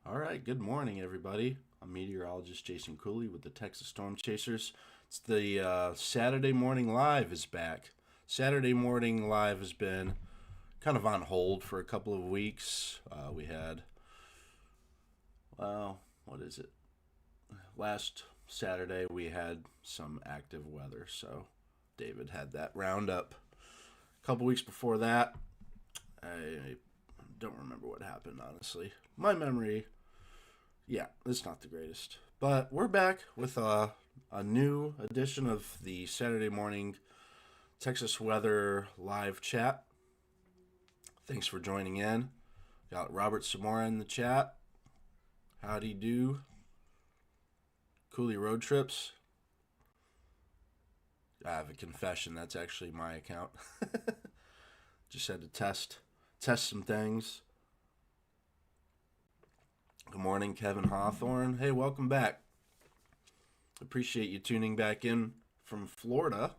All right, good morning, everybody. I'm meteorologist Jason-Cooley with the Texas Storm Chasers. It's the Saturday Morning Live is back. Saturday Morning Live has been kind of on hold for a couple of weeks. We had, well, what is it? Last Saturday we had some active weather, so David had that roundup. A couple weeks before that, I don't remember what happened, honestly. My memory, yeah, it's not the greatest. But we're back with a new edition of the Saturday morning Texas weather live chat. Thanks for joining in. Got Robert Samora in the chat. Howdy do. Cooley Road Trips. I have a confession. That's actually my account. Just had to test some things. Good morning, Kevin Hawthorne. Hey, welcome back. Appreciate you tuning back in from Florida.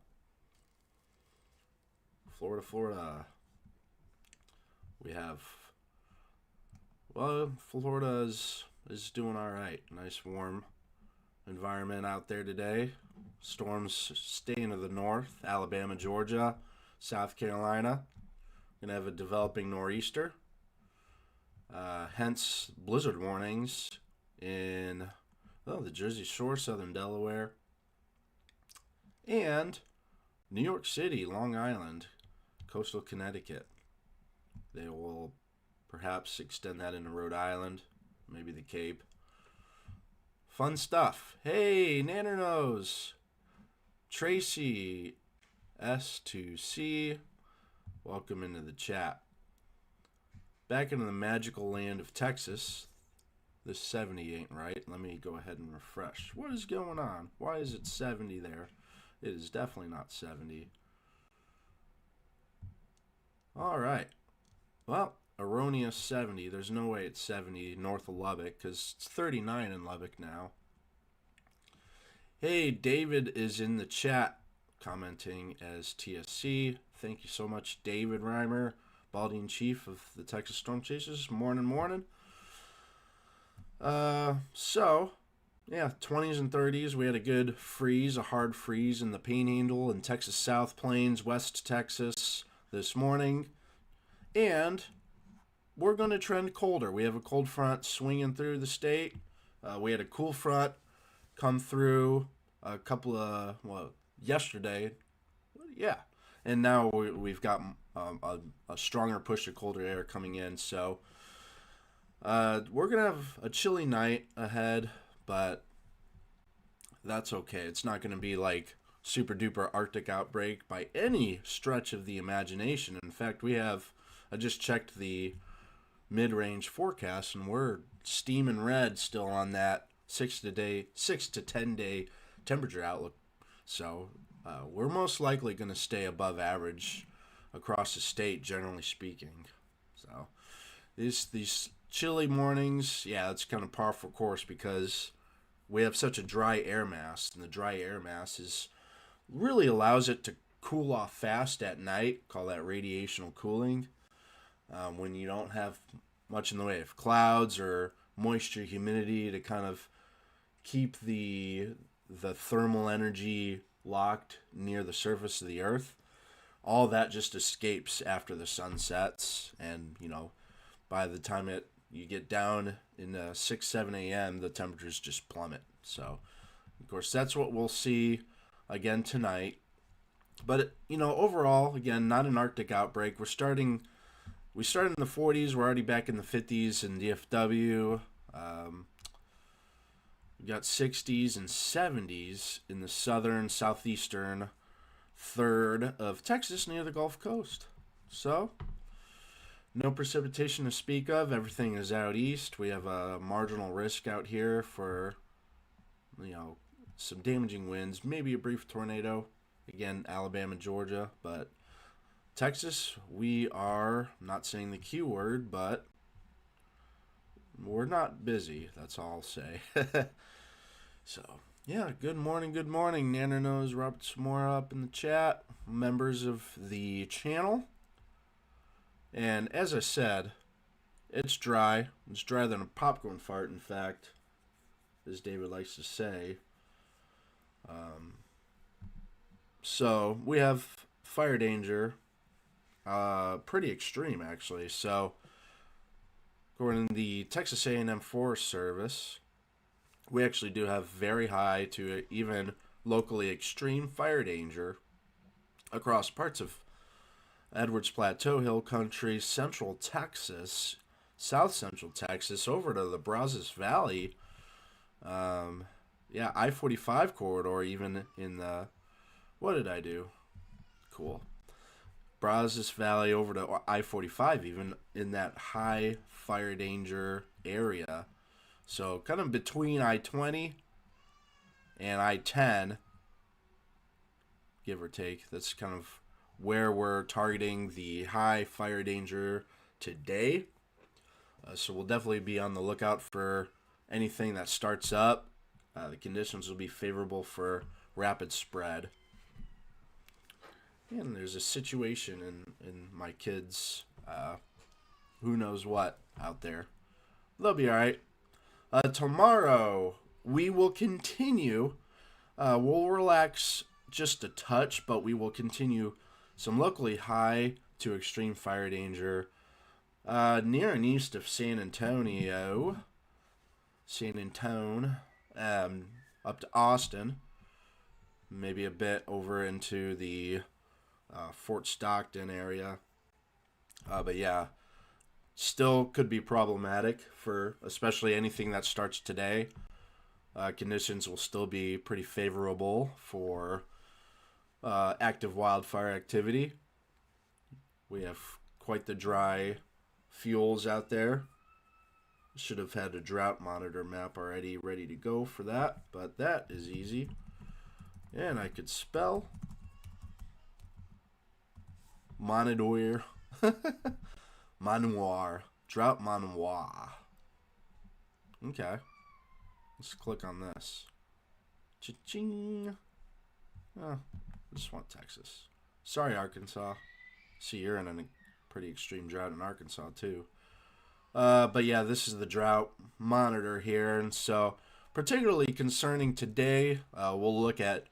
Florida. We have, well, Florida is doing all right. Nice warm environment out there today. Storms staying to the north. Alabama, Georgia, South Carolina. Gonna have a developing nor'easter. Hence blizzard warnings in the Jersey Shore, southern Delaware, and New York City, Long Island, coastal Connecticut. They will perhaps extend that into Rhode Island, maybe the Cape. Fun stuff. Hey, Nannernos, Tracy, S2C, welcome into the chat. Back into the magical land of Texas. This 70 ain't right. Let me go ahead and refresh. What is going on? Why is it 70 there? It is definitely not 70. All right. Well, erroneous 70. There's no way it's 70 north of Lubbock because it's 39 in Lubbock now. Hey, David is in the chat commenting as TSC. Thank you so much, David Reimer, Balding Chief of the Texas Storm Chasers. Morning. So, yeah, 20s and 30s. We had a good freeze, a hard freeze in the Panhandle and Texas South Plains, West Texas this morning. And we're going to trend colder. We have a cold front swinging through the state. We had a cool front come through a couple of, yesterday. Yeah. And now we've got a stronger push of colder air coming in. So we're going to have a chilly night ahead, but that's okay. It's not going to be like super duper Arctic outbreak by any stretch of the imagination. In fact, I just checked the mid-range forecast, and we're steaming red still on that 6 to 10 day temperature outlook. So we're most likely going to stay above average across the state, generally speaking. So these chilly mornings, yeah, it's kind of par for course because we have such a dry air mass, and the dry air mass really allows it to cool off fast at night. Call that radiational cooling. When you don't have much in the way of clouds or moisture, humidity to kind of keep the thermal energy locked near the surface of the earth, all that just escapes after the sun sets, and by the time you get down in 6-7 a.m. the temperatures just plummet. So of course that's what we'll see again tonight. But overall, again, not an Arctic outbreak. We started in the 40s. We're already back in the 50s in DFW. We got 60s and 70s in the southern, southeastern third of Texas near the Gulf Coast. So, no precipitation to speak of. Everything is out east. We have a marginal risk out here for, some damaging winds, maybe a brief tornado. Again, Alabama, Georgia, but Texas, we are not saying the Q word, but we're not busy. That's all I'll say. So, yeah, good morning. Nanner knows Robert Samora up in the chat, members of the channel. And as I said, It's dry. It's drier than a popcorn fart, in fact, as David likes to say. So we have fire danger, pretty extreme actually. So according to the Texas A&M Forest Service, we actually do have very high to even locally extreme fire danger across parts of Edwards Plateau, Hill Country, Central Texas, South Central Texas, over to the Brazos Valley. Yeah, I-45 corridor, even in the... What did I do? Cool. Brazos Valley over to I-45, even in that high fire danger area. So kind of between I-20 and I-10, give or take. That's kind of where we're targeting the high fire danger today. So we'll definitely be on the lookout for anything that starts up. The conditions will be favorable for rapid spread. And there's a situation in my kids, who knows what out there. They'll be all right. Tomorrow, we will continue. We'll relax just a touch, but we will continue some locally high to extreme fire danger near and east of San Antonio. Up to Austin. Maybe a bit over into the Fort Stockton area. But yeah, still could be problematic for especially anything that starts today. Conditions will still be pretty favorable for active wildfire activity. We have quite the dry fuels out there. Should have had a drought monitor map already ready to go for that, but that is easy. And I could spell monitor. Manoir. Drought manoir. Okay. Let's click on this. Cha-ching. Oh, I just want Texas. Sorry, Arkansas. See, you're in a pretty extreme drought in Arkansas, too. But yeah, this is the drought monitor here. And so, particularly concerning today, we'll look at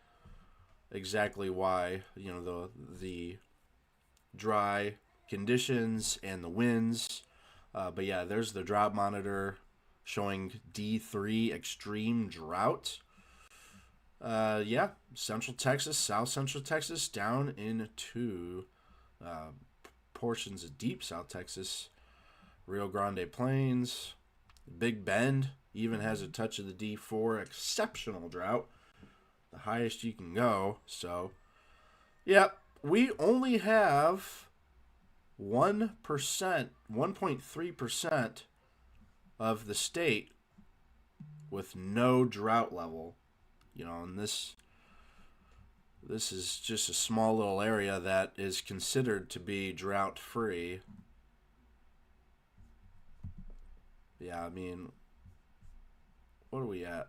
exactly why, the dry conditions and the winds. But yeah, there's the drought monitor showing D3 extreme drought. Yeah, Central Texas, South Central Texas, down into portions of deep South Texas, Rio Grande Plains, Big Bend even has a touch of the D4 exceptional drought, the highest you can go. So, yeah, we only have 1%, 1.3% of the state with no drought level. And this is just a small little area that is considered to be drought free. Yeah, I mean, what are we at?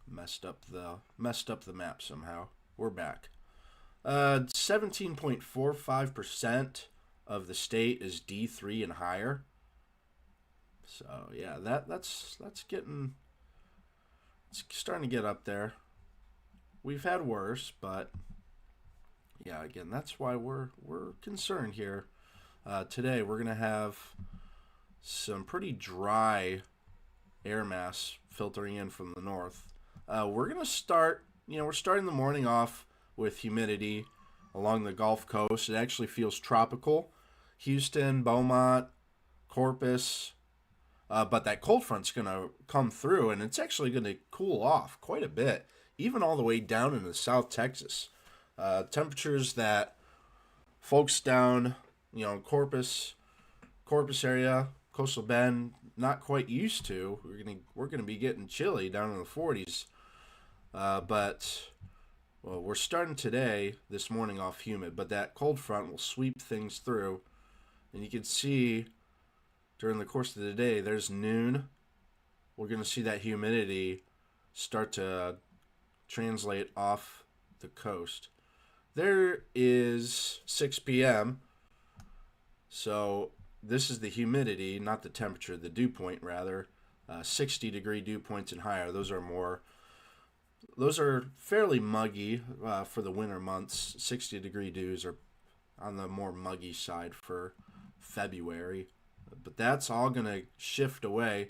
Messed up the map somehow. We're back. 17.45% of the state is D3 and higher. So yeah, that's getting, it's starting to get up there. We've had worse, but yeah, again, that's why we're concerned here. Today we're gonna have some pretty dry air mass filtering in from the north. We're gonna start. We're starting the morning off with humidity along the Gulf Coast. It actually feels tropical. Houston, Beaumont, Corpus. But that cold front's going to come through, and it's actually going to cool off quite a bit, even all the way down into South Texas. Temperatures that folks down, Corpus area, Coastal Bend, not quite used to. We're gonna be getting chilly down in the 40s. But we're starting today, this morning, off humid, but that cold front will sweep things through, and you can see during the course of the day, there's noon, we're going to see that humidity start to translate off the coast. There is 6 p.m. So this is the humidity, not the temperature, the dew point rather. 60 degree dew points and higher. Those are fairly muggy for the winter months. 60 degree dews are on the more muggy side for February. But that's all going to shift away.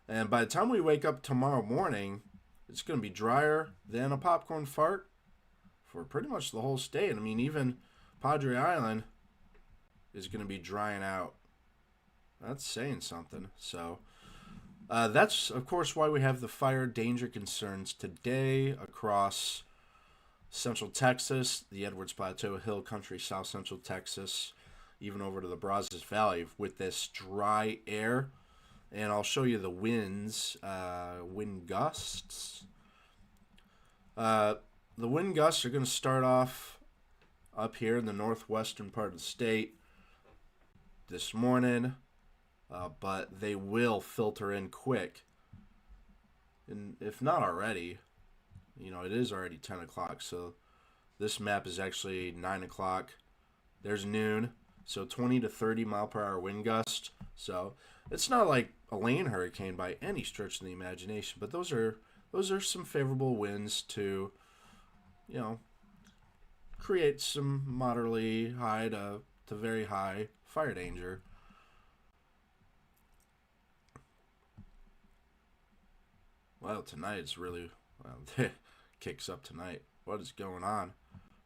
And by the time we wake up tomorrow morning, it's going to be drier than a popcorn fart for pretty much the whole state. I mean, even Padre Island is going to be drying out. That's saying something. So that's, of course, why we have the fire danger concerns today across Central Texas, the Edwards Plateau, Hill Country, South Central Texas, even over to the Brazos Valley with this dry air. And I'll show you the winds, wind gusts. The wind gusts are going to start off up here in the northwestern part of the state this morning, but they will filter in quick. And if not already, it is already 10 o'clock, so this map is actually 9 o'clock. There's noon, so 20 to 30 mile per hour wind gust. So it's not like a lane hurricane by any stretch of the imagination, but those are some favorable winds to, create some moderately high to very high fire danger. Well, tonight it's really, kicks up tonight. What is going on?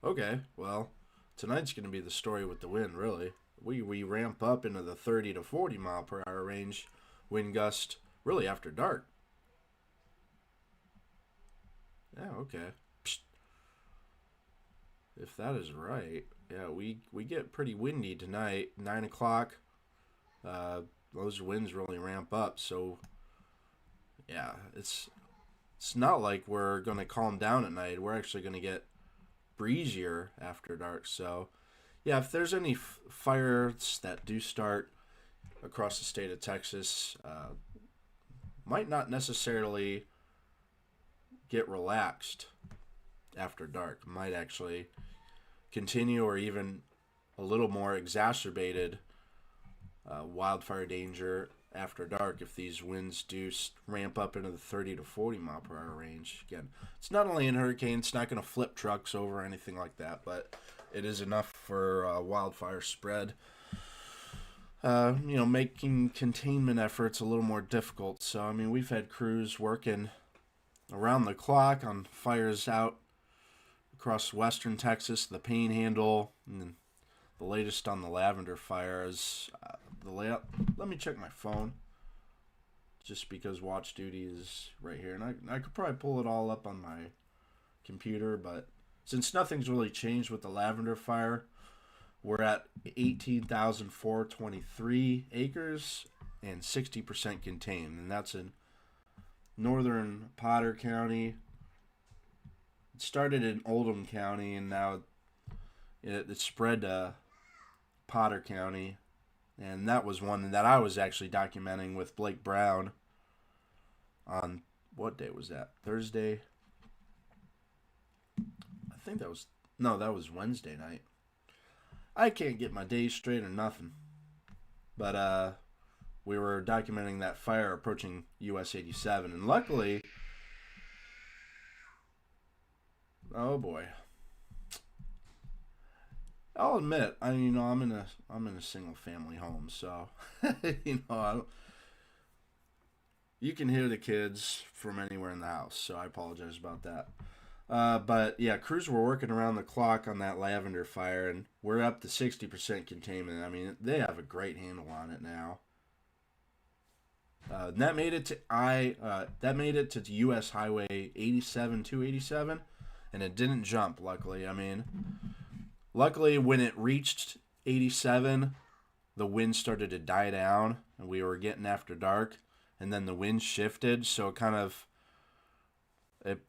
Okay, well, tonight's going to be the story with the wind, really. We ramp up into the 30 to 40 mile per hour range wind gust really after dark. Yeah, okay. Psst. If that is right, yeah, we get pretty windy tonight. 9 o'clock, those winds really ramp up. So, yeah, it's not like we're going to calm down at night. We're actually going to get breezier after dark. So, yeah, if there's any fires that do start across the state of Texas, might not necessarily get relaxed after dark. Might actually continue or even a little more exacerbated wildfire danger after dark if these winds do ramp up into the 30 to 40 mile per hour range. Again, it's not only a hurricane, it's not going to flip trucks over or anything like that, but it is enough for wildfire spread. Making containment efforts a little more difficult. So, I mean, we've had crews working around the clock on fires out across western Texas, the Panhandle, and the latest on the Lavender Fire is the layout. Let me check my phone, just because watch duty is right here, and I could probably pull it all up on my computer, but since nothing's really changed with the Lavender Fire, we're at 18,423 acres and 60% contained, and that's in northern Potter County. It started in Oldham County, and now it spread to Potter County, and that was one that I was actually documenting with Blake Brown on, what day was that? Thursday? I think that was Wednesday night. I can't get my days straight or nothing. But we were documenting that fire approaching US 87, and luckily, oh boy, I'll admit, I'm in a single family home, so you can hear the kids from anywhere in the house, so I apologize about that. But yeah, crews were working around the clock on that Lavender Fire, and we're up to 60% containment. I mean, they have a great handle on it now. That made it to U.S. Highway 87, 287, and it didn't jump. Luckily, when it reached 87, the wind started to die down, and we were getting after dark, and then the wind shifted, so it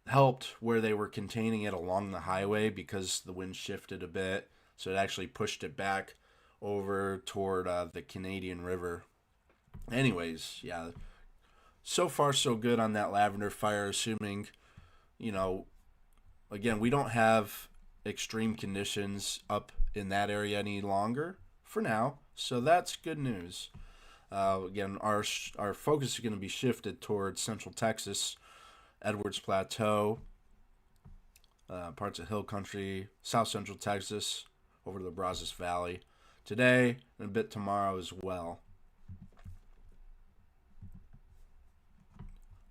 helped where they were containing it along the highway because the wind shifted a bit, so it actually pushed it back over toward the Canadian River. Anyways, yeah, so far so good on that lavender fire, assuming, you know, again, we don't have extreme conditions up in that area any longer for now, so that's good news. Again, our focus is going to be shifted towards Central Texas, Edwards Plateau, parts of Hill Country, South Central Texas, over to the Brazos Valley today and a bit tomorrow as well.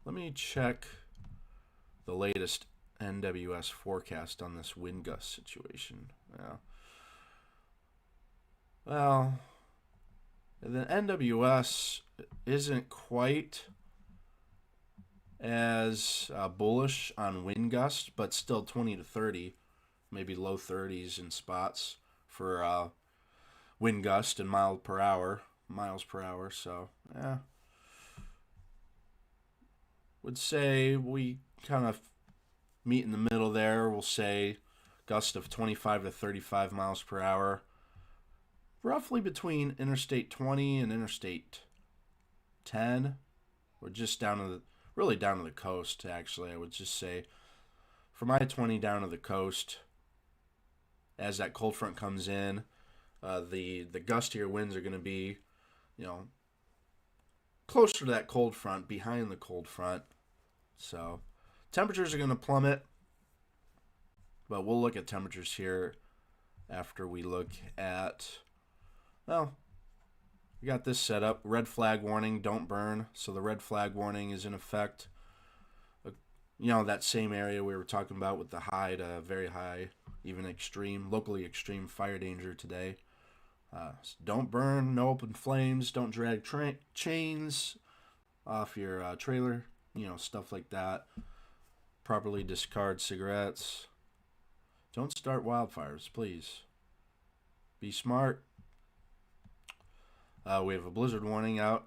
Let me check the latest NWS forecast on this wind gust situation. Yeah. Well, the NWS isn't quite as bullish on wind gust, but still 20 to 30, maybe low 30s in spots for wind gust and miles per hour. So, yeah. Would say we kind of meet in the middle there. We'll say gust of 25 to 35 miles per hour, roughly between Interstate 20 and Interstate 10. We're just really down to the coast, actually. I would just say from I-20 down to the coast, as that cold front comes in, the gustier winds are going to be, closer to that cold front, behind the cold front. So temperatures are going to plummet, but we'll look at temperatures here after we look at, we got this set up. Red flag warning, don't burn. So the red flag warning is in effect. That same area we were talking about with the high to very high, even extreme, locally extreme fire danger today. So don't burn, no open flames, don't drag chains off your trailer, stuff like that. Properly discard cigarettes. Don't start wildfires, please. Be smart. We have a blizzard warning out.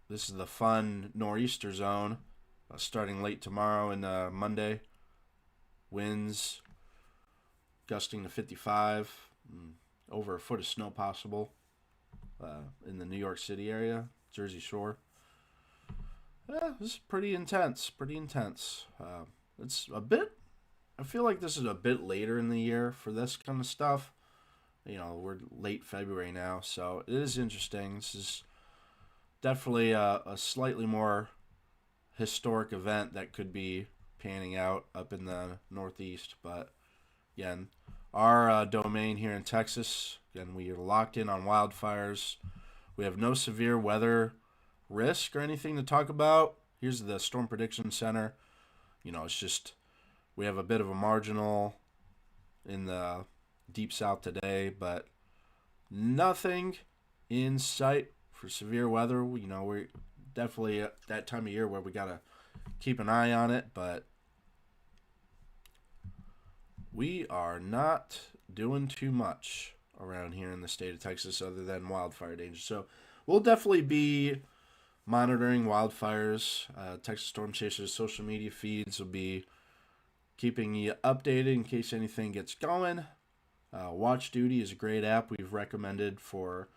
This is the fun nor'easter zone, starting late tomorrow and Monday. Winds gusting to 55. Over a foot of snow possible in the New York City area, Jersey Shore. This is pretty intense. It's a bit, I feel like this is a bit later in the year for this kind of stuff. We're late February now, so it is interesting. This is definitely a slightly more historic event that could be panning out up in the Northeast. But again, our domain here in Texas, again, we are locked in on wildfires. We have no severe weather risk or anything to talk about. Here's the Storm Prediction Center. It's just we have a bit of a marginal in the deep south today, but nothing in sight for severe weather. We're definitely at that time of year where we got to keep an eye on it, but we are not doing too much around here in the state of Texas other than wildfire danger. So we'll definitely be monitoring wildfires. Texas Storm Chasers social media feeds will be keeping you updated in case anything gets going. Watch Duty is a great app we've recommended for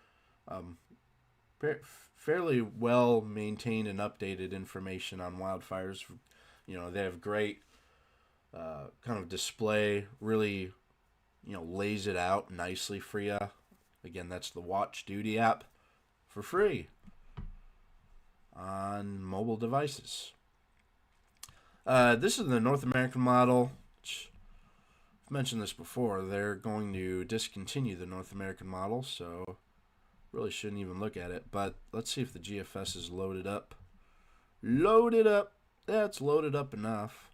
fairly well maintained and updated information on wildfires. They have great kind of display, really, lays it out nicely for you. Again, that's the Watch Duty app for free on mobile devices. This is the North American model. I've mentioned this before. They're going to discontinue the North American model, so really shouldn't even look at it. But let's see if the GFS is loaded up. Loaded up. That's loaded up enough.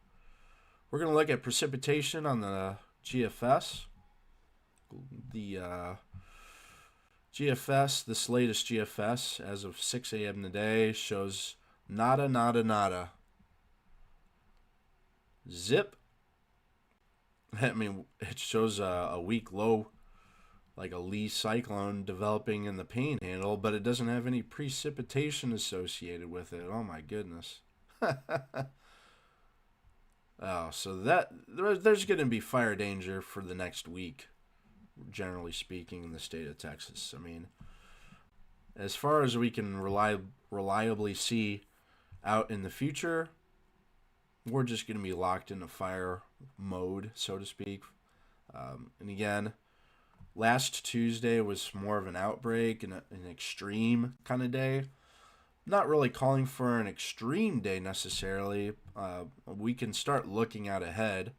We're going to look at precipitation on the GFS. The GFS, this latest GFS, as of 6 a.m. today, shows nada, nada, nada. Zip. I mean, it shows a weak low, like a Lee cyclone developing in the Panhandle, but it doesn't have any precipitation associated with it. Oh my goodness. So there's going to be fire danger for the next week, generally speaking, in the state of Texas. I mean, as far as we can reliably see out in the future, we're just going to be locked into fire mode, so to speak. And again, last Tuesday was more of an outbreak and an extreme kind of day. Not really calling for an extreme day necessarily. We can start looking out ahead,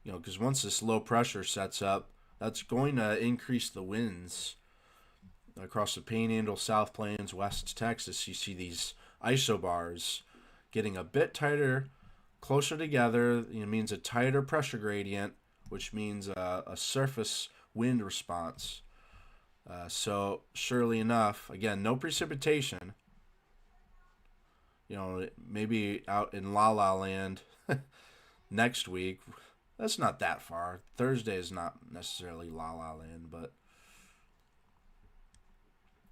because once this low pressure sets up, that's going to increase the winds across the Panhandle, South Plains, West Texas. You see these isobars getting a bit tighter, closer together. It means a tighter pressure gradient, which means a surface wind response. So surely enough, again, no precipitation. Maybe out in La La Land next week. That's not that far. Thursday is not necessarily La La Land, but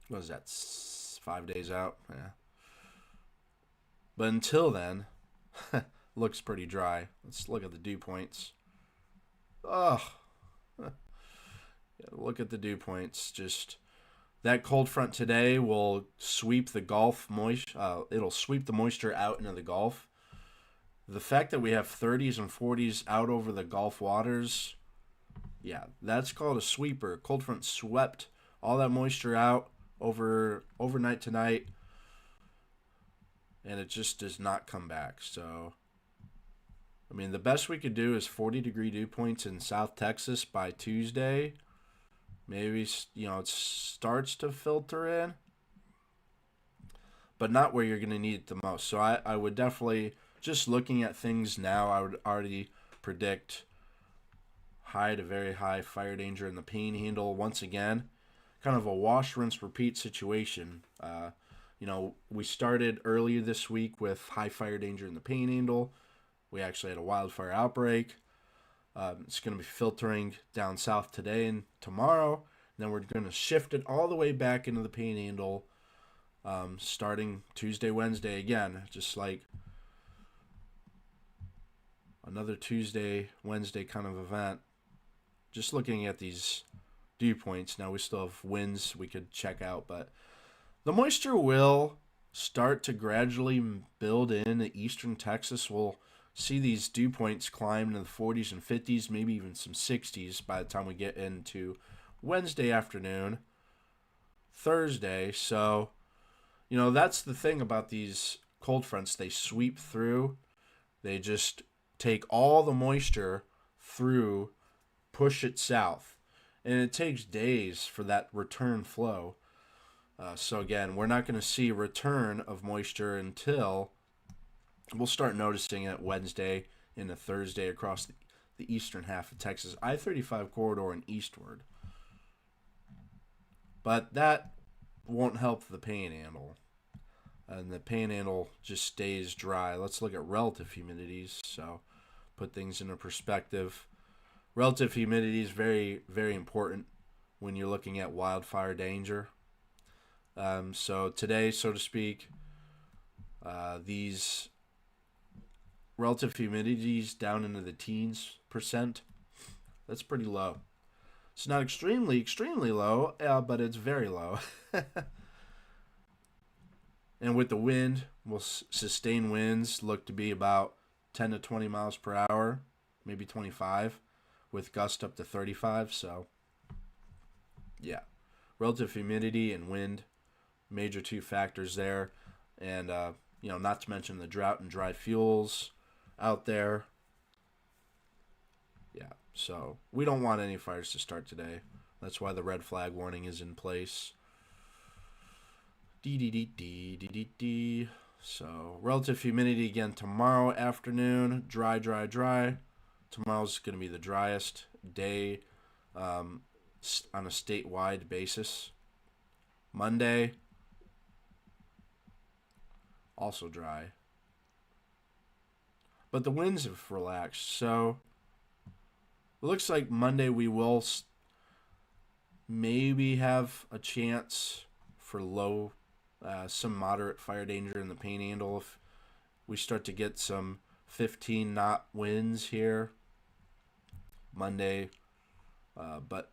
what is that, 5 days out? Yeah. But until then, looks pretty dry. Let's look at the dew points. Oh, look at the dew points. Just that cold front today will sweep the Gulf it'll sweep the moisture out into the Gulf. The fact that we have 30s and 40s out over the Gulf waters, yeah, that's called a sweeper. Cold front swept all that moisture out overnight tonight, and it just does not come back. So, I mean, the best we could do is 40-degree dew points in South Texas by Tuesday. Maybe, it starts to filter in, but not where you're going to need it the most. So I would definitely, just looking at things now, I would already predict high to very high fire danger in the Panhandle. Once again, kind of a wash, rinse, repeat situation. We started earlier this week with high fire danger in the Panhandle. We actually had a wildfire outbreak. It's going to be filtering down south today and tomorrow. And then we're going to shift it all the way back into the Panhandle starting Tuesday, Wednesday again. Just like another Tuesday, Wednesday kind of event. Just looking at these dew points. Now we still have winds we could check out, but the moisture will start to gradually build in eastern Texas. We'll see these dew points climb into the 40s and 50s, maybe even some 60s by the time we get into Wednesday afternoon, Thursday. So, that's the thing about these cold fronts. They sweep through. They just take all the moisture through, push it south. And it takes days for that return flow. So again, we're not going to see return of moisture until we'll start noticing it Wednesday into Thursday across the eastern half of Texas. I-35 corridor and eastward. But that won't help the Panhandle. And the Panhandle just stays dry. Let's look at relative humidities. So put things into perspective. Relative humidity is very, very important when you're looking at wildfire danger. So today, so to speak, these relative humidities down into the teens %. That's pretty low. It's not extremely, extremely low, but it's very low. And with the wind, sustained winds look to be about 10 to 20 miles per hour, maybe 25, with gusts up to 35. So, yeah, relative humidity and wind, major two factors there. And, not to mention the drought and dry fuels out there. Yeah, so we don't want any fires to start today. That's why the red flag warning is in place. So relative humidity again tomorrow afternoon, dry. Tomorrow's going to be the driest day on a statewide basis. Monday, also dry. But the winds have relaxed, so it looks like Monday we will maybe have a chance for low, some moderate fire danger in the Panhandle if we start to get some 15-knot winds here Monday. But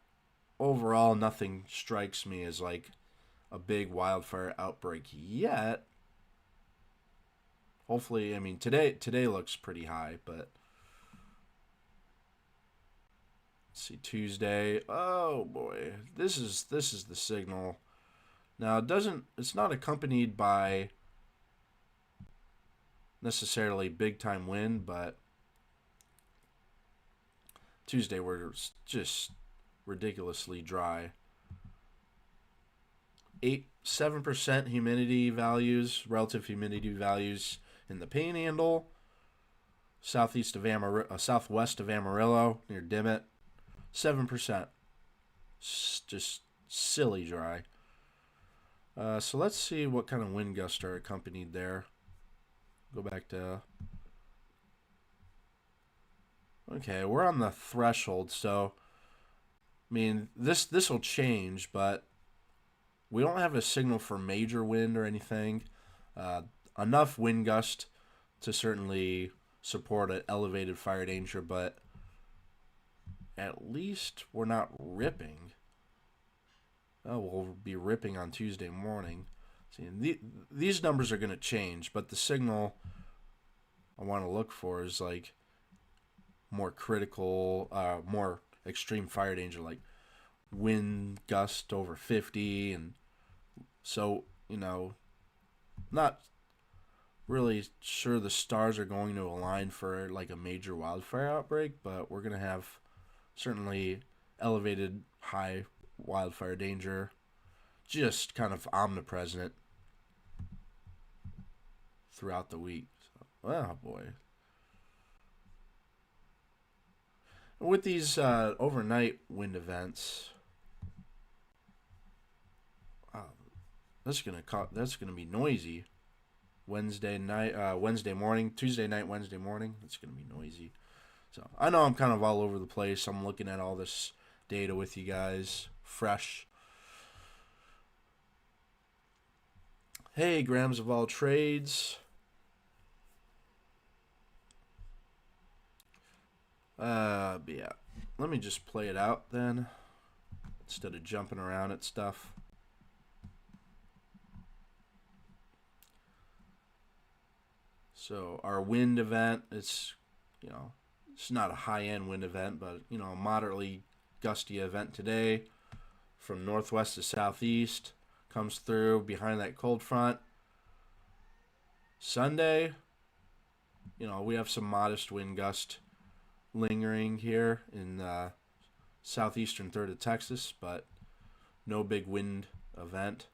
overall, nothing strikes me as like a big wildfire outbreak yet. Hopefully, I mean today looks pretty high, but let's see Tuesday. Oh boy, this is the signal. Now it's not accompanied by necessarily big time wind, but Tuesday we're just ridiculously dry. 7% humidity values, relative humidity values in the Panhandle, southwest of Amarillo near Dimmitt, 7%. Just silly dry. So let's see what kind of wind gusts are accompanied there. Go back to. Okay, we're on the threshold, so I mean this will change, but we don't have a signal for major wind or anything. Enough wind gust to certainly support an elevated fire danger, but at least we're not ripping. Oh, we'll be ripping on Tuesday morning. See, these numbers are going to change, but the signal I want to look for is like more critical, more extreme fire danger, like wind gust over 50. And so, not really sure the stars are going to align for like a major wildfire outbreak, but we're going to have certainly elevated high wildfire danger, just kind of omnipresent throughout the week. So, oh boy. With these overnight wind events, that's gonna be noisy. Wednesday night, Wednesday morning, Tuesday night, Wednesday morning. It's gonna be noisy. So I know I'm kind of all over the place. I'm looking at all this data with you guys, fresh. Hey, grams of all trades. But yeah, let me just play it out then, instead of jumping around at stuff. So our wind event, it's not a high-end wind event, but a moderately gusty event today from northwest to southeast, comes through behind that cold front. Sunday, we have some modest wind gust lingering here in the southeastern third of Texas, but no big wind event.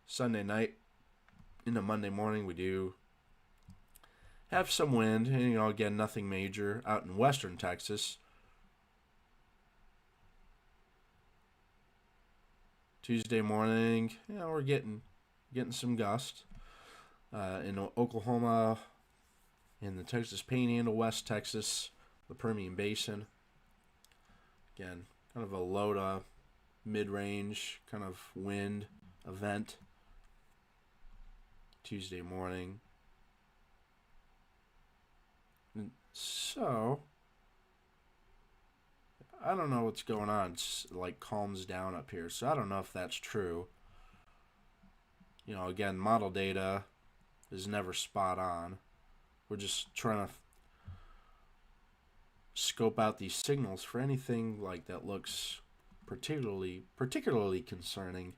Sunday night into Monday morning, we do have some wind, and again, nothing major out in western Texas. Tuesday morning, we're getting some gust in Oklahoma, in the Texas Panhandle, West Texas, the Permian Basin. Again, kind of a low to mid-range kind of wind event Tuesday morning. And so, I don't know what's going on. It's like calms down up here, so I don't know if that's true. Again, model data is never spot on. We're just trying to scope out these signals for anything like that looks particularly concerning.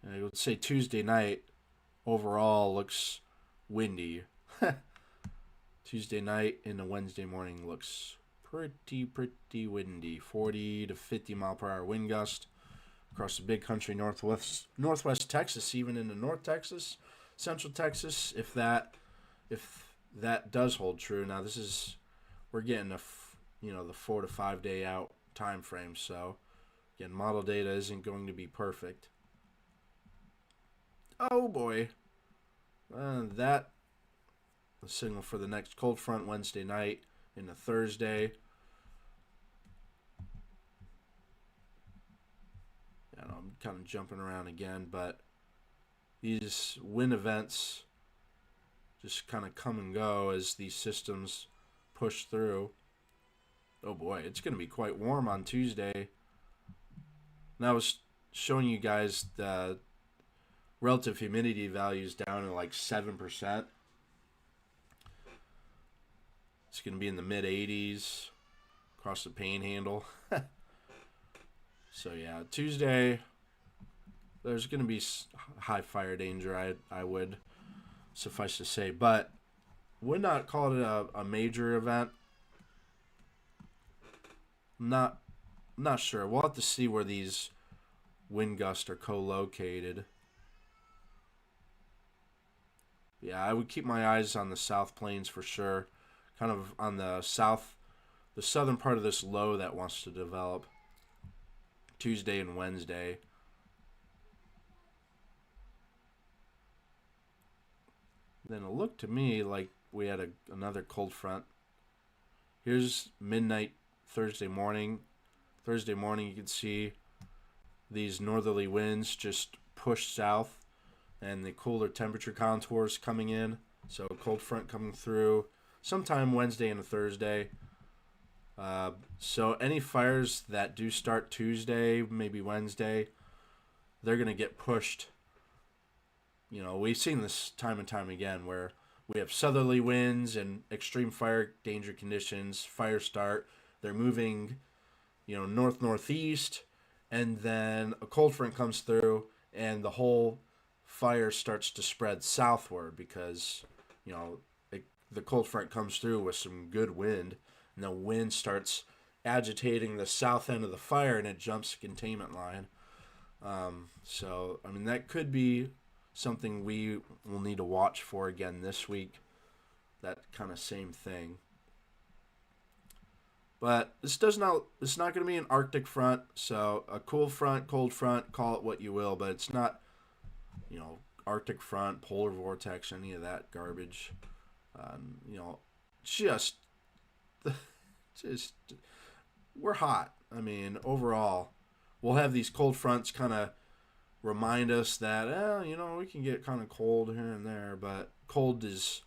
And I would say Tuesday night overall looks windy. Tuesday night into Wednesday morning looks pretty windy. 40 to 50 mile per hour wind gust across the big country, northwest Texas, even into North Texas, Central Texas, if that does hold true. Now we're getting the 4 to 5 day out time frame, so again, model data isn't going to be perfect. Oh boy, the signal for the next cold front Wednesday night into Thursday. I'm kind of jumping around again, but these wind events just kind of come and go as these systems push through. Oh boy, it's going to be quite warm on Tuesday. And I was showing you guys the relative humidity values down to like 7%. It's going to be in the mid 80s across the Panhandle. So yeah, Tuesday there's going to be high fire danger. I would suffice to say, but would not call it a major event. Not sure. We'll have to see where these wind gusts are co-located. Yeah, I would keep my eyes on the South Plains for sure. Kind of on the southern part of this low that wants to develop Tuesday and Wednesday. Then it looked to me like we had another cold front. Here's midnight Thursday morning. Thursday morning, you can see these northerly winds just push south and the cooler temperature contours coming in. So cold front coming through sometime Wednesday and Thursday. So any fires that do start Tuesday, maybe Wednesday, they're going to get pushed. You know, we've seen this time and time again where we have southerly winds and extreme fire danger conditions, fire start. They're moving, north-northeast, and then a cold front comes through and the whole fire starts to spread southward because, the cold front comes through with some good wind, and the wind starts agitating the south end of the fire, and it jumps the containment line. So, that could be something we will need to watch for again this week. That kind of same thing. But it's not going to be an Arctic front, so a cool front, cold front, call it what you will, but it's not, Arctic front, polar vortex, any of that garbage. Just we're hot. Overall, we'll have these cold fronts kind of remind us that, we can get kind of cold here and there, but cold is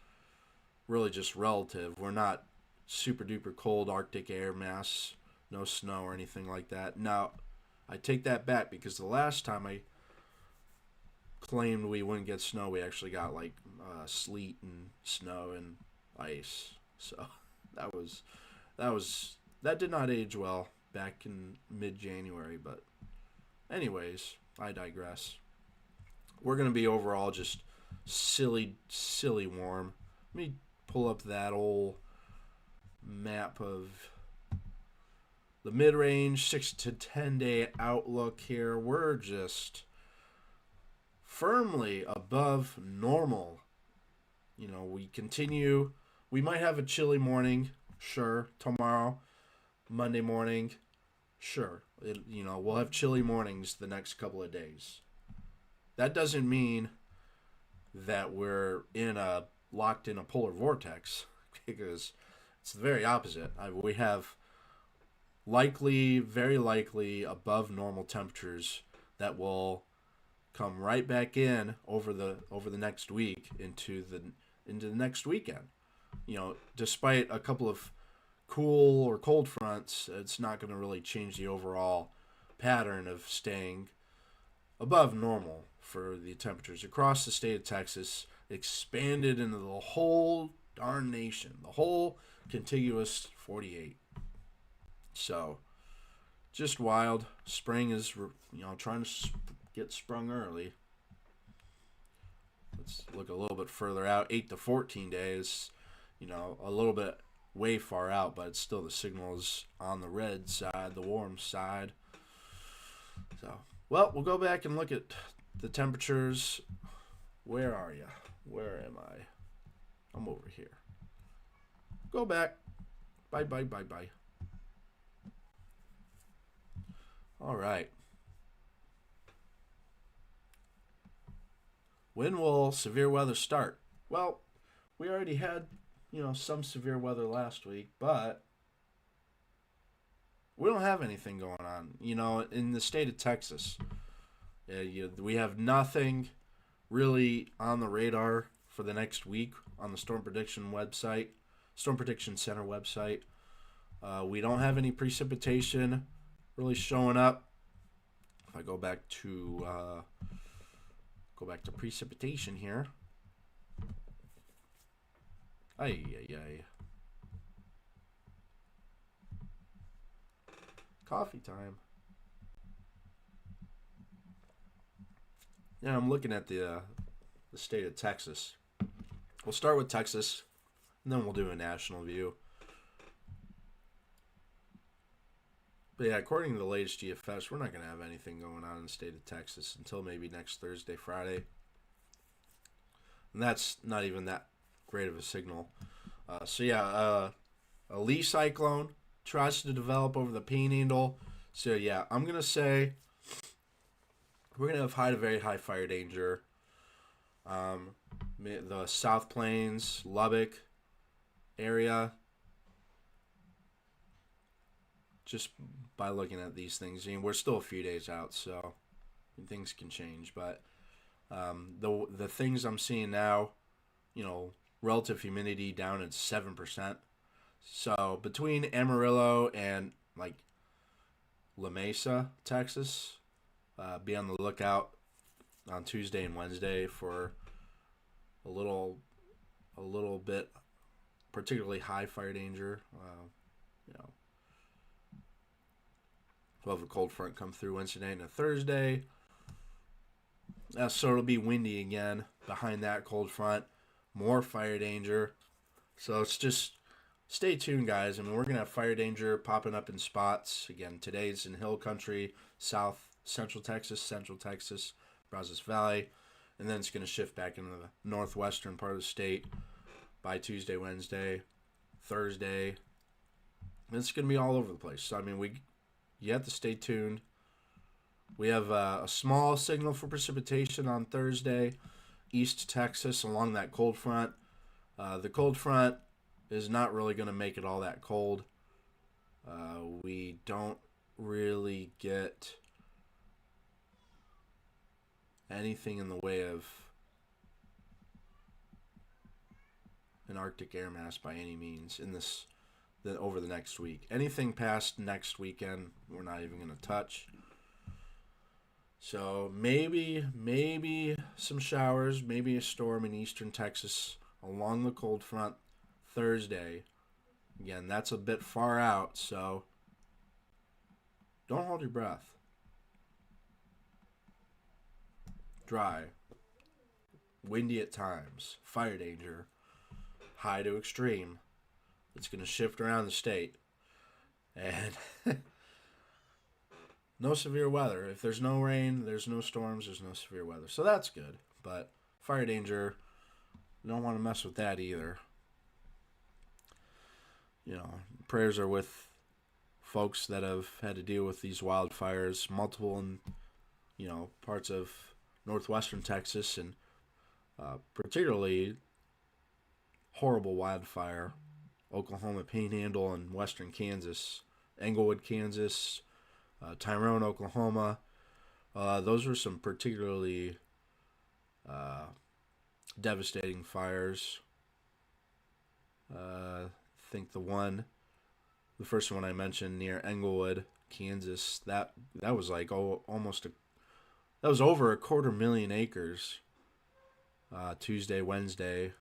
really just relative. We're not super duper cold Arctic air mass, no snow or anything like that. Now, I take that back because the last time I claimed we wouldn't get snow, we actually got sleet and snow and ice. So that did not age well back in mid-January, but anyways, I digress. We're going to be overall just silly warm. Let me pull up that old map of the mid-range 6 to 10 day outlook here. We're just firmly above normal. We continue. We might have a chilly morning, sure. Tomorrow, Monday morning, sure. We'll have chilly mornings the next couple of days. That doesn't mean that we're locked in a polar vortex, because it's the very opposite. We have very likely above normal temperatures that will come right back in over the next week into the next weekend. Despite a couple of cool or cold fronts, it's not going to really change the overall pattern of staying above normal for the temperatures across the state of Texas, expanded into the whole darn nation, the whole contiguous 48. So, just wild. Spring is, trying to get sprung early. Let's look a little bit further out. 8 to 14 days, a little bit way far out, but still the signal is on the red side, the warm side. So, well, we'll go back and look at the temperatures. Where are you? Where am I? I'm over here. Go back. Bye. All right. When will severe weather start? Well, we already had, some severe weather last week, but we don't have anything going on. In the state of Texas, we have nothing really on the radar for the next week on the Storm Prediction Center website. We don't have any precipitation really showing up. If I go back to Go back to precipitation here. Ay, ay, ay. Coffee time. Yeah, I'm looking at the state of Texas. We'll start with Texas, and then we'll do a national view. But yeah, according to the latest GFS, we're not going to have anything going on in the state of Texas until maybe next Thursday, Friday. And that's not even that great of a signal. A lee cyclone tries to develop over the Panhandle. So yeah, I'm going to say we're going to have high to very high fire danger. The South Plains, Lubbock area. Just by looking at these things, I mean, we're still a few days out, so things can change. But the things I'm seeing now, relative humidity down at 7%. So between Amarillo and like La Mesa, Texas, be on the lookout on Tuesday and Wednesday for a little bit, particularly high fire danger. We'll have a cold front come through Wednesday night and a Thursday. So it'll be windy again behind that cold front. More fire danger. So it's just stay tuned, guys. I mean, we're going to have fire danger popping up in spots. Again, today's in Hill Country, Central Texas, Brazos Valley. And then it's going to shift back into the northwestern part of the state by Tuesday, Wednesday, Thursday. And it's going to be all over the place. So, I mean, you have to stay tuned. We have a small signal for precipitation on Thursday, East Texas, along that cold front. The cold front is not really going to make it all that cold. We don't really get anything in the way of an Arctic air mass by any means over the next week. Anything past next weekend, we're not even going to touch. So maybe some showers, maybe a storm in eastern Texas along the cold front Thursday. Again, that's a bit far out, so don't hold your breath. Dry, windy at times, fire danger, high to extreme. It's going to shift around the state. And no severe weather. If there's no rain, there's no storms, there's no severe weather. So that's good. But fire danger, you don't want to mess with that either. Prayers are with folks that have had to deal with these wildfires, multiple in, parts of northwestern Texas, and particularly horrible wildfire, Oklahoma Panhandle and western Kansas, Englewood, Kansas, Tyrone, Oklahoma. Those were some particularly devastating fires. I think the first one I mentioned near Englewood, Kansas, that was like that was over 250,000 acres. Tuesday, Wednesday,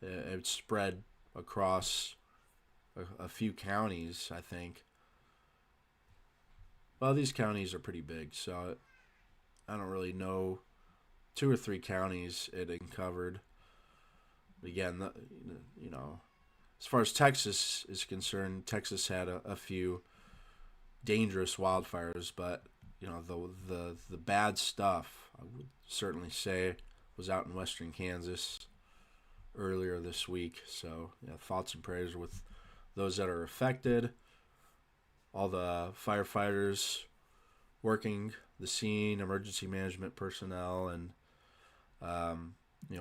it spread across a few counties, I think. Well, these counties are pretty big, so I don't really know. 2 or 3 counties it uncovered. Again, as far as Texas is concerned, Texas had a few dangerous wildfires, but the bad stuff, I would certainly say, was out in western Kansas earlier this week. So thoughts and prayers with those that are affected. All the firefighters working the scene, emergency management personnel, and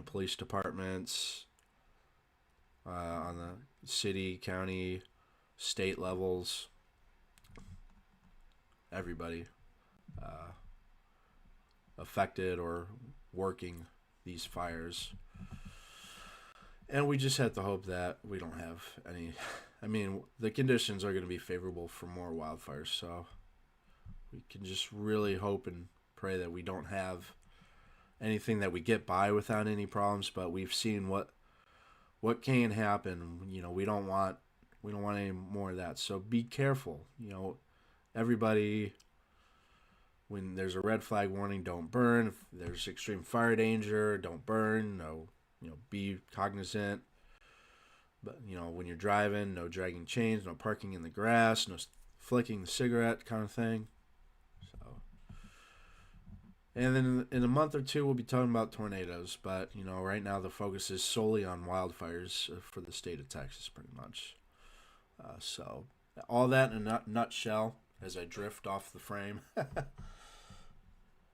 police departments on the city, county, state levels. Everybody affected or working these fires. And we just have to hope that we don't have any. I mean, the conditions are going to be favorable for more wildfires, so we can just really hope and pray that we don't have anything that we get by without any problems. But we've seen what can happen. We don't want any more of that. So be careful. Everybody, when there's a red flag warning, don't burn. If there's extreme fire danger, don't burn. No, be cognizant. But when you're driving, no dragging chains, no parking in the grass, no flicking the cigarette kind of thing. So, and then in a month or two, we'll be talking about tornadoes. But right now the focus is solely on wildfires for the state of Texas, pretty much. So all that in a nutshell as I drift off the frame.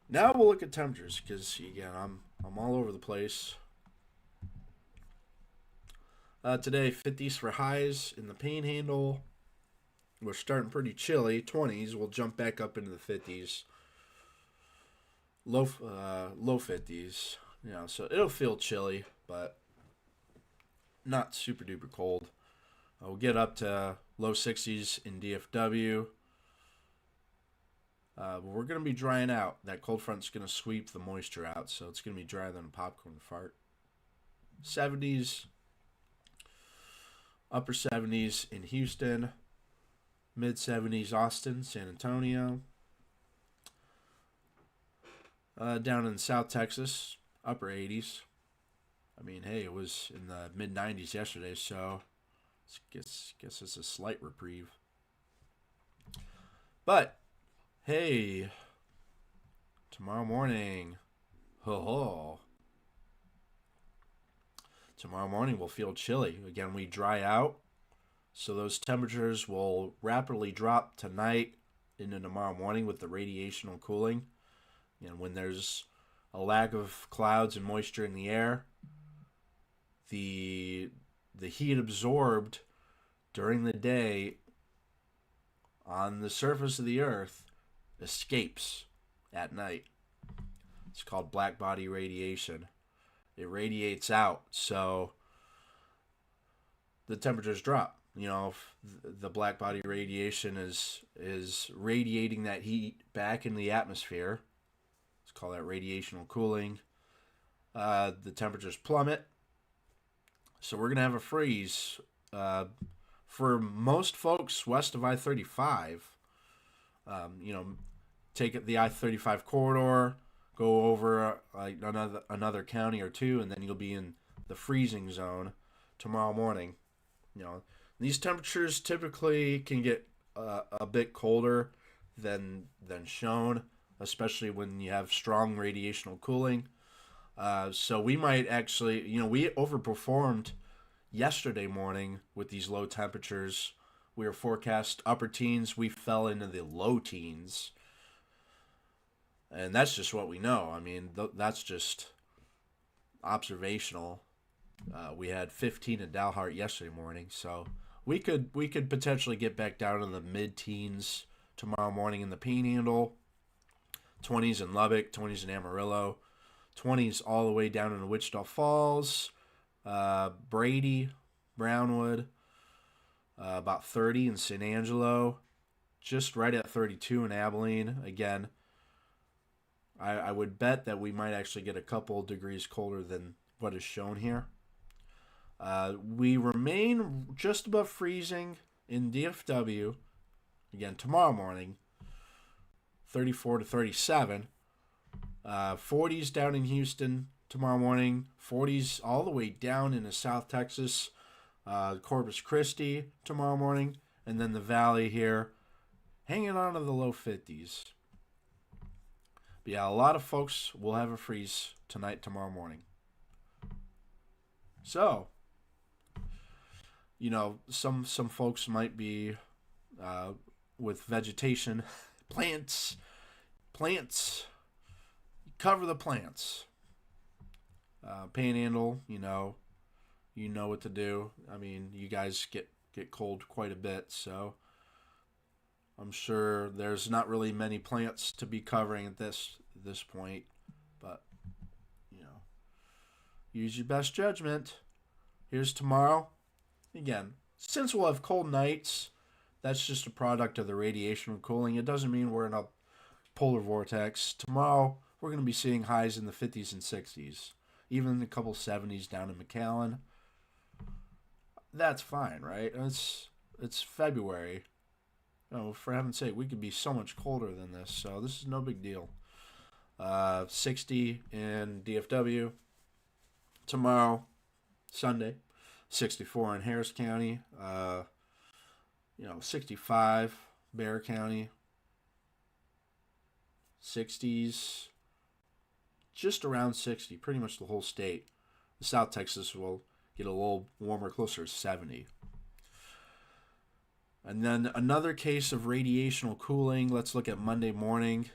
Now we'll look at temperatures because again I'm all over the place. Today 50s for highs in the Panhandle. We're starting pretty chilly. 20s. We'll jump back up into the 50s. Low 50s. So it'll feel chilly, but not super duper cold. We'll get up to low 60s in DFW. But we're going to be drying out. That cold front's going to sweep the moisture out, so it's going to be drier than a popcorn fart. 70s, upper 70s in Houston, mid 70s Austin, San Antonio. Down in South Texas, upper 80s. I mean, hey, it was in the mid 90s yesterday, so guess it's a slight reprieve. But hey, tomorrow morning, tomorrow morning will feel chilly. Again, we dry out, so those temperatures will rapidly drop tonight into tomorrow morning with the radiational cooling. And when there's a lack of clouds and moisture in the air, the heat absorbed during the day on the surface of the earth escapes at night. It's called black body radiation. It radiates out, so the temperatures drop. The black body radiation is radiating that heat back into the atmosphere. Let's call that radiational cooling. The temperatures plummet. So we're going to have a freeze. For most folks west of I-35, take the I-35 corridor, go over another county or two, and then you'll be in the freezing zone tomorrow morning. These temperatures typically can get a bit colder than shown, especially when you have strong radiational cooling. So we might actually, we overperformed yesterday morning with these low temperatures. We were forecast upper teens. We fell into the low teens. And that's just what we know. I mean, that's just observational. We had 15 in Dalhart yesterday morning, so we could potentially get back down in the mid-teens tomorrow morning in the Panhandle. 20s in Lubbock, 20s in Amarillo, 20s all the way down in Wichita Falls, Brady, Brownwood, about 30 in San Angelo, just right at 32 in Abilene. Again, I would bet that we might actually get a couple degrees colder than what is shown here. We remain just above freezing in DFW, again, tomorrow morning, 34 to 37. 40s down in Houston tomorrow morning. 40s all the way down into South Texas, Corpus Christi tomorrow morning. And then the valley here, hanging on to the low 50s. But yeah, a lot of folks will have a freeze tonight, tomorrow morning. So, some folks might be with vegetation, plants, cover the plants. Panhandle, you know what to do. I mean, you guys get cold quite a bit, so I'm sure there's not really many plants to be covering at this point, but use your best judgment. Here's tomorrow. Again, since we'll have cold nights, that's just a product of the radiation cooling. It doesn't mean we're in a polar vortex. Tomorrow, we're going to be seeing highs in the 50s and 60s, even a couple 70s down in McAllen. That's fine, right? It's February. Oh, for heaven's sake, we could be so much colder than this, so this is no big deal. 60 in DFW. Tomorrow, Sunday, 64 in Harris County. 65 Bexar County. 60s, just around 60, pretty much the whole state. South Texas will get a little warmer, closer to 70. And then another case of radiational cooling. Let's look at Monday morning.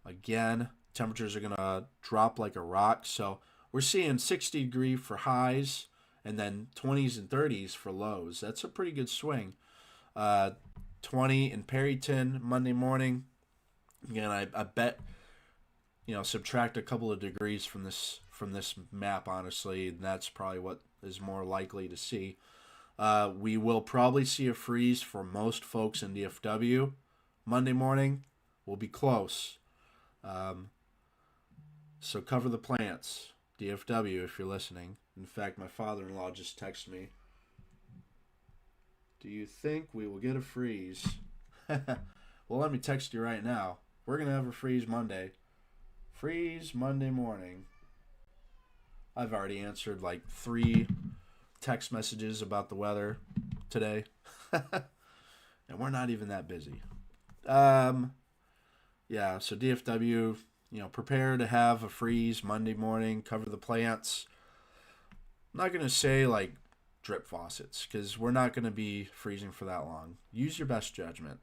Again, temperatures are going to drop like a rock. So we're seeing 60 degree for highs and then 20s and 30s for lows. That's a pretty good swing. 20 in Perryton Monday morning. Again, I bet, subtract a couple of degrees from this map, honestly, and that's probably what is more likely to see. We will probably see a freeze for most folks in DFW. Monday morning will be close. So cover the plants, DFW, if you're listening. In fact, my father-in-law just texted me. Do you think we will get a freeze? Well, let me text you right now. We're going to have a freeze Monday. Freeze Monday morning. I've already answered like 3 text messages about the weather today. And we're not even that busy. So DFW, prepare to have a freeze Monday morning. Cover the plants. I'm not going to say like drip faucets because we're not going to be freezing for that long. Use your best judgment.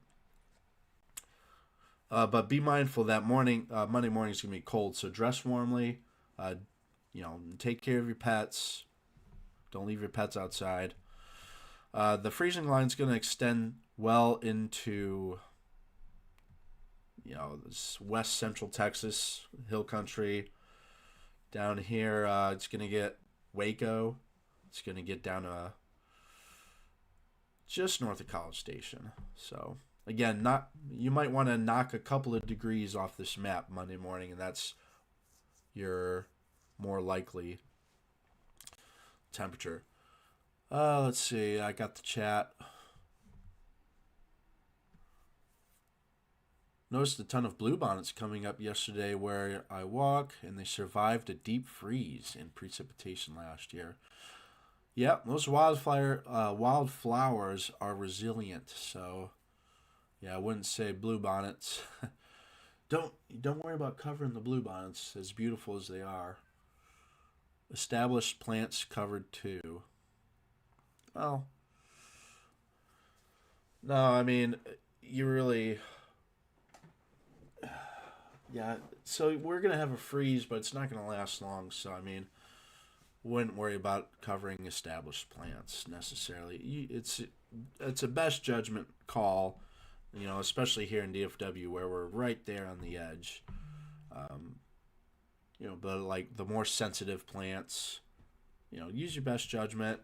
But be mindful that Monday morning is going to be cold, so dress warmly. Take care of your pets. Don't leave your pets outside. The freezing line is going to extend well into, this west central Texas, hill country. Down here, it's going to get Waco. It's going to get down to just north of College Station. So again, you might want to knock a couple of degrees off this map Monday morning, and that's your more likely temperature. Let's see. I got the chat. Noticed a ton of bluebonnets coming up yesterday where I walk, and they survived a deep freeze in precipitation last year. Yeah, those wildflowers are resilient, so yeah, I wouldn't say bluebonnets. Don't worry about covering the bluebonnets, as beautiful as they are. Established plants covered too. Well, no, I mean, you really, yeah. So we're gonna have a freeze, but it's not gonna last long. So I mean, wouldn't worry about covering established plants necessarily. It's a best judgment call, especially here in DFW where we're right there on the edge. But like the more sensitive plants, use your best judgment.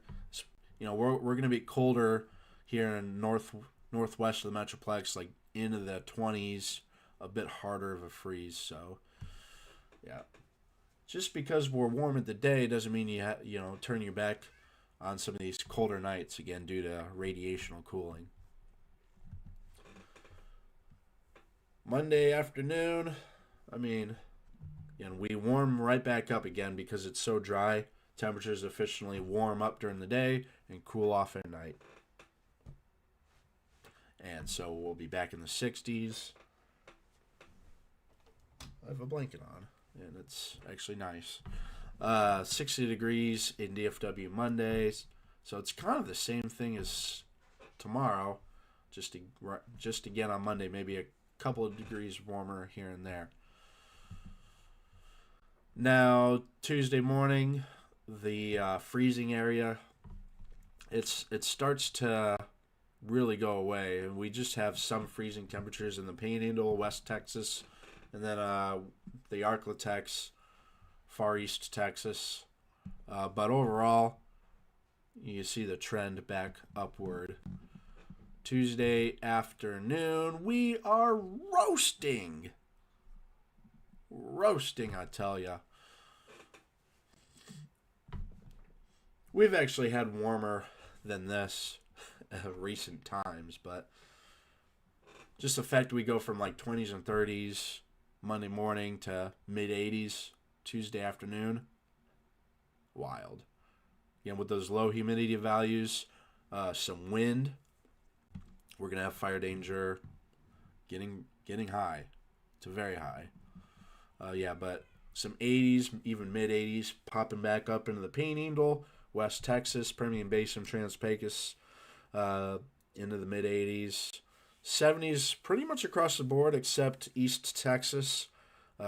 We're going to be colder here in northwest of the Metroplex, like into the 20s, a bit harder of a freeze. So, yeah. Just because we're warm at the day doesn't mean you turn your back on some of these colder nights, again, due to radiational cooling. Monday afternoon, we warm right back up again because it's so dry. Temperatures efficiently warm up during the day and cool off at night. And so we'll be back in the 60s. I have a blanket on, and it's actually nice. 60 degrees in DFW Mondays. So it's kind of the same thing as tomorrow, just again on Monday, maybe a couple of degrees warmer here and there. Now, Tuesday morning, the freezing area, it starts to really go away, and we just have some freezing temperatures in the Panhandle, West Texas, and then the Arklatex, Far East Texas. But overall, you see the trend back upward. Tuesday afternoon, we are roasting. roasting, I tell ya. We've actually had warmer than this recent times, but just the fact we go from like 20s and 30s Monday morning to mid 80s Tuesday afternoon, wild. Again, with those low humidity values, some wind, we're gonna have fire danger getting high to very high. But some 80s, even mid 80s, popping back up into the Panhandle, West Texas, Permian Basin, Trans-Pecos, into the mid 80s. 70s pretty much across the board except East Texas.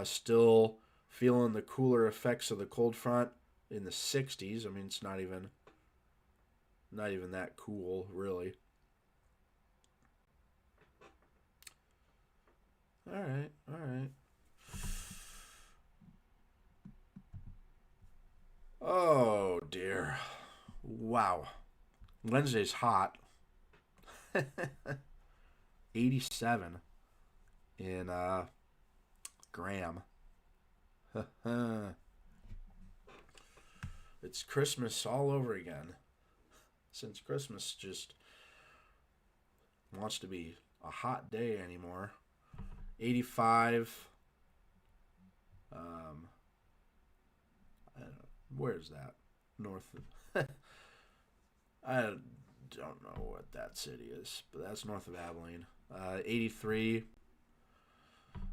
Still feeling the cooler effects of the cold front in the 60s. I mean, it's not even that cool, really. All right. Oh, dear. Wow. Wednesday's hot. 87 in Graham. It's Christmas all over again. Since Christmas just wants to be a hot day anymore. 85. Where's that? North of... I don't know what that city is, but that's north of Abilene. 83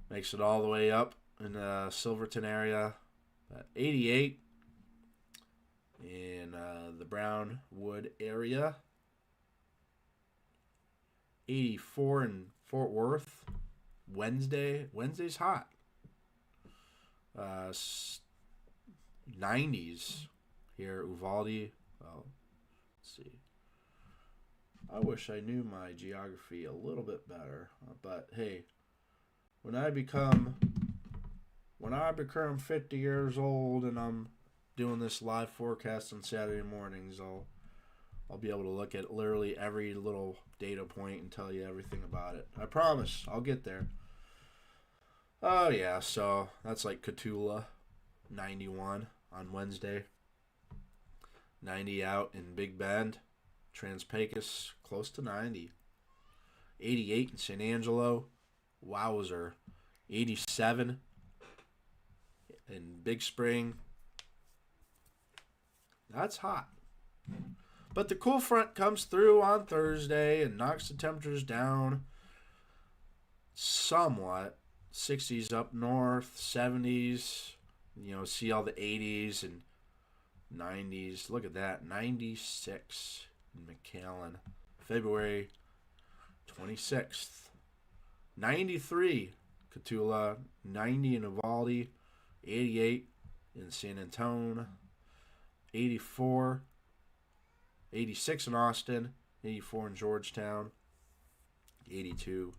makes it all the way up in the Silverton area. 88 in the Brownwood area. 84 in Fort Worth. Wednesday's hot. 90s here, Uvalde. Well, let's see. I wish I knew my geography a little bit better, but hey, when I become 50 years old and I'm doing this live forecast on Saturday mornings, I'll be able to look at literally every little data point and tell you everything about it. I promise, I'll get there. Oh yeah, so that's like Cotulla, 91 on Wednesday. 90 out in Big Bend. Trans-Pecos, close to 90. 88 in San Angelo. Wowzer. 87 in Big Spring. That's hot. But the cool front comes through on Thursday and knocks the temperatures down somewhat. 60s up north, 70s. See all the 80s and 90s. Look at that. 96 in McAllen. February 26th. 93 Cotulla. 90 in Uvalde. 88 in San Antonio. 84. 86 in Austin. 84 in Georgetown. 82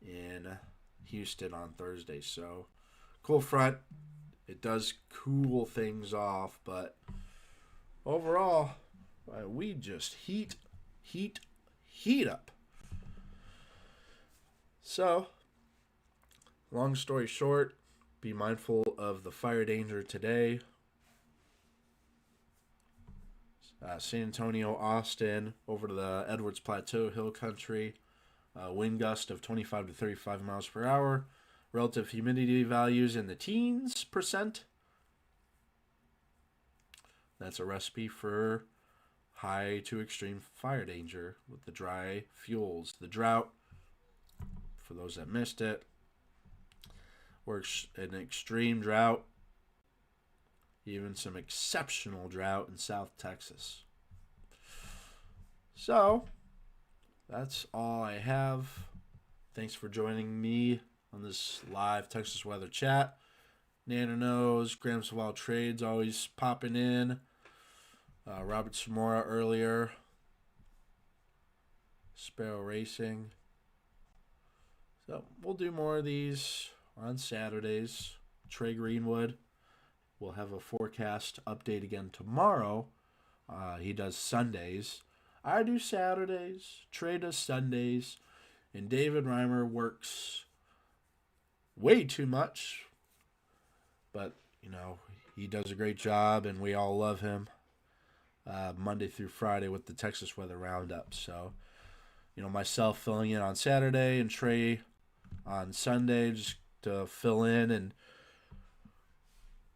in Houston on Thursday. So, cool front. It does cool things off, but overall, we just heat up. So, long story short, be mindful of the fire danger today. San Antonio, Austin, over to the Edwards Plateau Hill Country. Wind gust of 25 to 35 miles per hour. Relative humidity values in the teens %. That's a recipe for high to extreme fire danger with the dry fuels. The drought, for those that missed it, or an extreme drought, even some exceptional drought in South Texas. So, that's all I have. Thanks for joining me on this live Texas weather chat. Nana knows, Grams of Wild Trades always popping in. Robert Samora earlier. Sparrow Racing. So we'll do more of these on Saturdays. Trey Greenwood. We'll have a forecast update again tomorrow. He does Sundays. I do Saturdays. Trey does Sundays. And David Reimer works way too much but he does a great job, and we all love him. Monday through Friday with the Texas Weather Roundup. So, myself filling in on Saturday and Trey on Sunday just to fill in and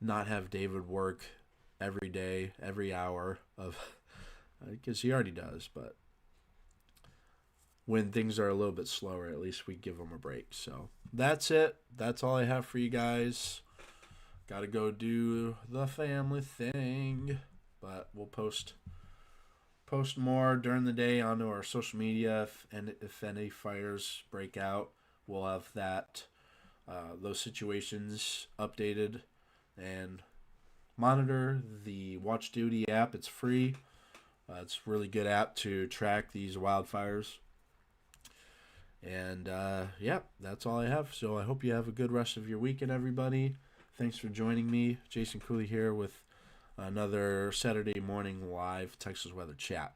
not have David work every day, every hour of, because he already does, but when things are a little bit slower, at least we give him a break. So that's it. That's all I have for you guys. Got to go do the family thing, but we'll post more during the day onto our social media, if any fires break out, we'll have those situations updated, and monitor the Watch Duty app. It's free. It's a really good app to track these wildfires. And that's all I have. So I hope you have a good rest of your weekend, everybody. Thanks for joining me. Jason Cooley here with another Saturday morning live Texas weather chat.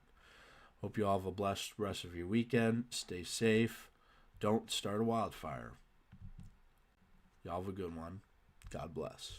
Hope you all have a blessed rest of your weekend. Stay safe. Don't start a wildfire. Y'all have a good one. God bless.